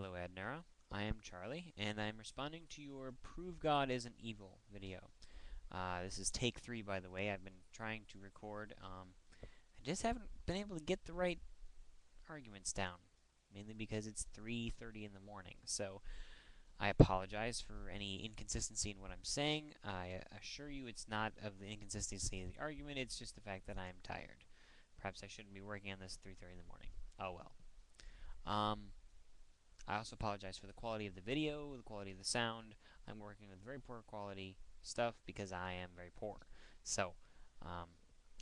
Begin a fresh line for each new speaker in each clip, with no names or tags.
Hello Adnera, I am Charlie, and I'm responding to your Prove God Isn't Evil video. This is take 3, by the way. I've been trying to record. I just haven't been able to get the right arguments down, mainly because it's 3:30 in the morning. So I apologize for any inconsistency in what I'm saying. I assure you it's not of the inconsistency of the argument, it's just the fact that I am tired. Perhaps I shouldn't be working on this at 3:30 in the morning. Oh well. I also apologize for the quality of the video, the quality of the sound. I'm working with very poor quality stuff because I am very poor. So, I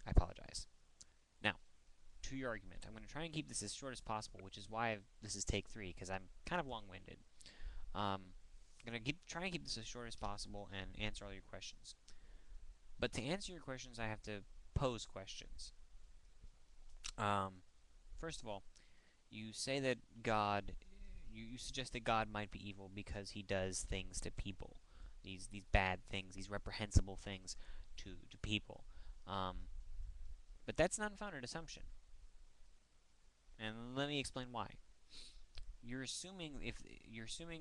apologize. Now, to your argument, I'm going to try and keep this as short as possible, which is why this is take 3, because I'm kind of long-winded. I'm going to try and keep this as short as possible and answer all your questions. But to answer your questions, I have to pose questions. First of all, you say that God you suggest that God might be evil because he does things to people, these bad things, these reprehensible things to people. But that's an unfounded assumption, and let me explain why. You're assuming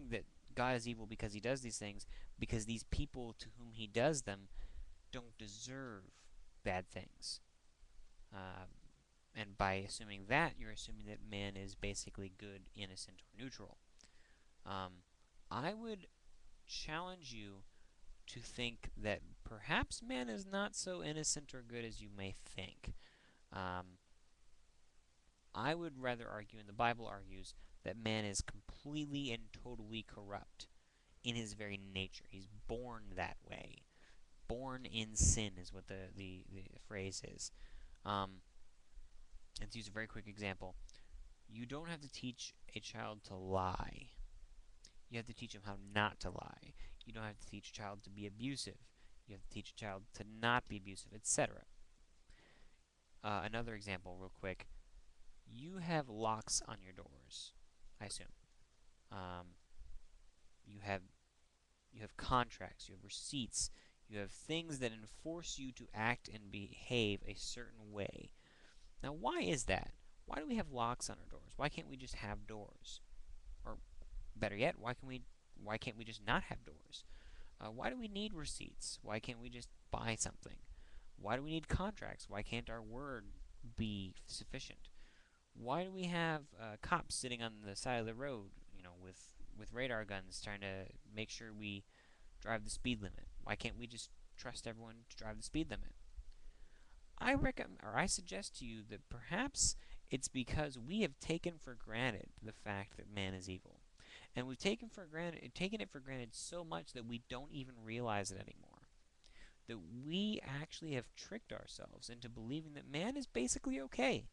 that God is evil because he does these things because these people to whom he does them don't deserve bad things. And by assuming that, you're assuming that man is basically good, innocent, or neutral. I would challenge you to think that perhaps man is not so innocent or good as you may think. I would rather argue, and the Bible argues, that man is completely and totally corrupt in his very nature. He's born that way. Born in sin is what the phrase is. And to use a very quick example, you don't have to teach a child to lie. You have to teach him how not to lie. You don't have to teach a child to be abusive. You have to teach a child to not be abusive, etc. Another example, real quick. You have locks on your doors, I assume. Um, you have contracts. You have receipts. You have things that enforce you to act and behave a certain way. Now, why is that? Why do we have locks on our doors? Why can't we just have doors? Or better yet, why can't we just not have doors? Why do we need receipts? Why can't we just buy something? Why do we need contracts? Why can't our word be sufficient? Why do we have cops sitting on the side of the road, with radar guns trying to make sure we drive the speed limit? Why can't we just trust everyone to drive the speed limit? I suggest to you that perhaps it's because we have taken for granted the fact that man is evil. And we've taken it for granted so much that we don't even realize it anymore. That we actually have tricked ourselves into believing that man is basically okay.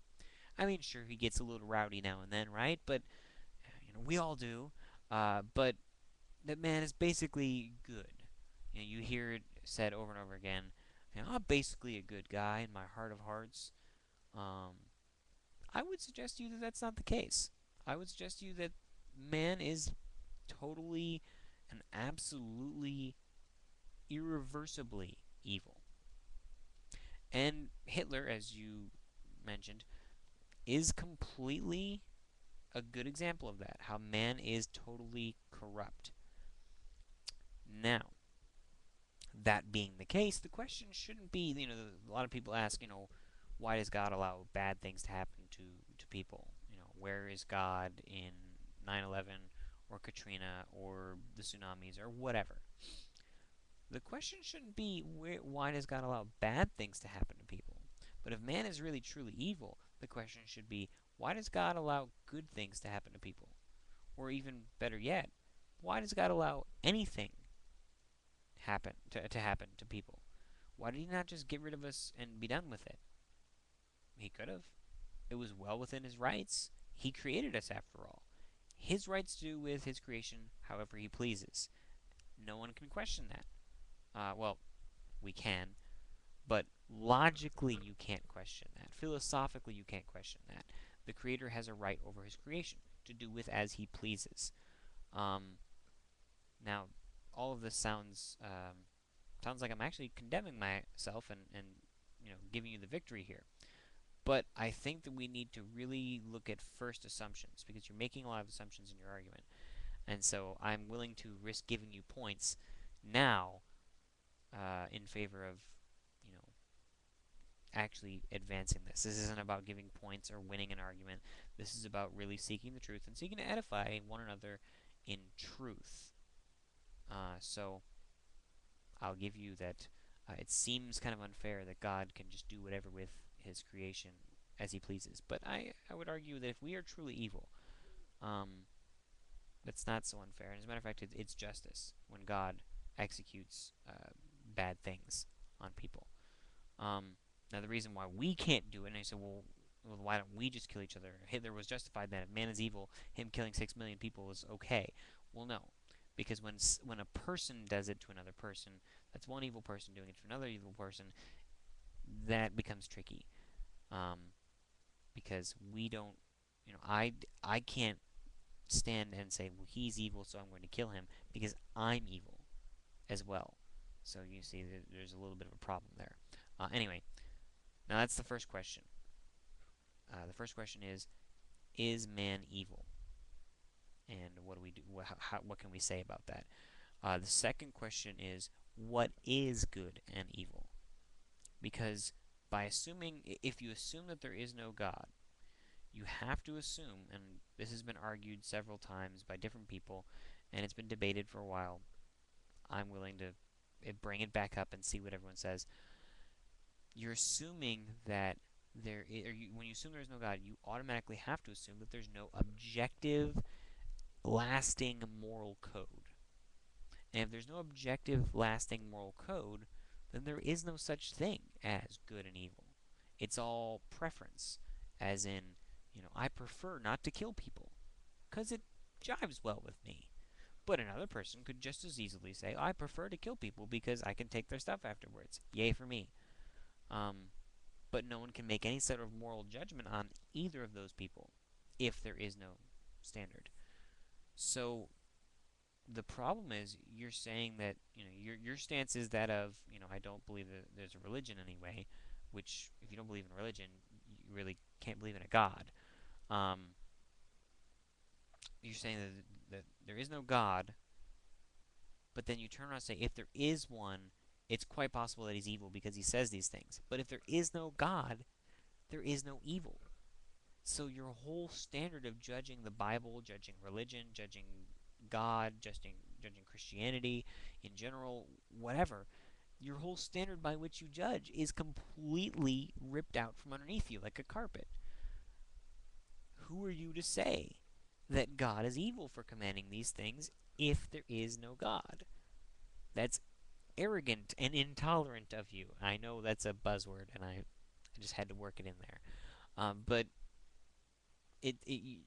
I mean, sure, he gets a little rowdy now and then, right? But we all do. But that man is basically good. You hear it said over and over again. I'm basically a good guy in my heart of hearts. I would suggest to you that that's not the case. I would suggest to you that man is totally and absolutely irreversibly evil. And Hitler, as you mentioned, is completely a good example of that, how man is totally corrupt. Now, that being the case, the question shouldn't be, a lot of people ask, why does God allow bad things to happen to people? Where is God in 9/11 or Katrina or the tsunamis or whatever? The question shouldn't be why does God allow bad things to happen to people? But if man is really truly evil, the question should be why does God allow good things to happen to people? Or even better yet, why does God allow anything to happen to people? Why did he not just get rid of us and be done with it? He could have. It was well within his rights. He created us after all. His rights to do with his creation however he pleases. No one can question that. Well, we can, but logically you can't question that. Philosophically you can't question that. The creator has a right over his creation to do with as he pleases. Now, all of this sounds like I'm actually condemning myself and giving you the victory here. But I think that we need to really look at first assumptions, because you're making a lot of assumptions in your argument. And so I'm willing to risk giving you points now in favor of, you know, actually advancing this. This isn't about giving points or winning an argument. This is about really seeking the truth and seeking to edify one another in truth. So I'll give you that it seems kind of unfair that God can just do whatever with his creation as he pleases. But I would argue that if we are truly evil, um, that's not so unfair. And as a matter of fact, it's justice when God executes bad things on people. Um, Now, the reason why we can't do it, and I said, well, why don't we just kill each other? Hitler was justified that if man is evil, him killing 6 million people is okay. Well, no, because when a person does it to another person, that's one evil person doing it to another evil person. That becomes tricky, um, because we don't, I can't stand and say, well, he's evil, so I'm going to kill him because I'm evil as well. So you see, there's a little bit of a problem there. Anyway, now that's the first question. The first question is man evil? And what do we do? What can we say about that? The second question is, what is good and evil? Because if you assume that there is no God, you have to assume, and this has been argued several times by different people, and it's been debated for a while. I'm willing to bring it back up and see what everyone says. You're assuming that when you assume there's no God, you automatically have to assume that there's no objective, lasting moral code. And if there's no objective, lasting moral code, then there is no such thing as good and evil. It's all preference, as in, I prefer not to kill people because it jives well with me. But another person could just as easily say, I prefer to kill people because I can take their stuff afterwards. Yay for me. Um, but no one can make any sort of moral judgment on either of those people if there is no standard. So the problem is you're saying that your stance is that of I don't believe that there's a religion anyway, which if you don't believe in religion, you really can't believe in a God. Um, you're saying that there is no God, but then you turn around and say if there is one, it's quite possible that he's evil because he says these things. But if there is no God, there is no evil. So your whole standard of judging the Bible, judging religion, judging God, judging Christianity in general, whatever, your whole standard by which you judge is completely ripped out from underneath you like a carpet. Who are you to say that God is evil for commanding these things if there is no God? That's arrogant and intolerant of you. I know that's a buzzword, and I just had to work it in there. But it, it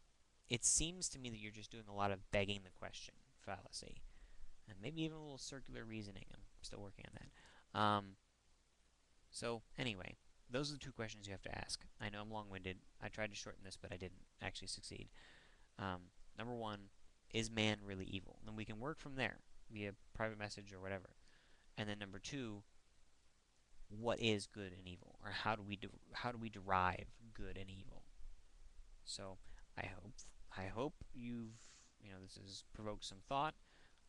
it seems to me that you're just doing a lot of begging the question fallacy, and maybe even a little circular reasoning. I'm still working on that. So anyway, those are the two questions you have to ask. I know I'm long-winded. I tried to shorten this, but I didn't actually succeed. Number one, is man really evil? And we can work from there via private message or whatever. And then number two, what is good and evil, or how do we derive good and evil? So I hope this has provoked some thought.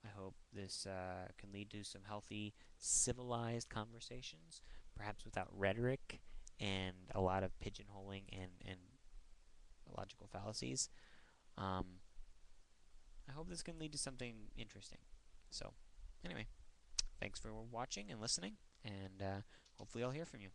I hope this can lead to some healthy, civilized conversations, perhaps without rhetoric and a lot of pigeonholing and logical fallacies. Um, I hope this can lead to something interesting. So, anyway, thanks for watching and listening, and hopefully I'll hear from you.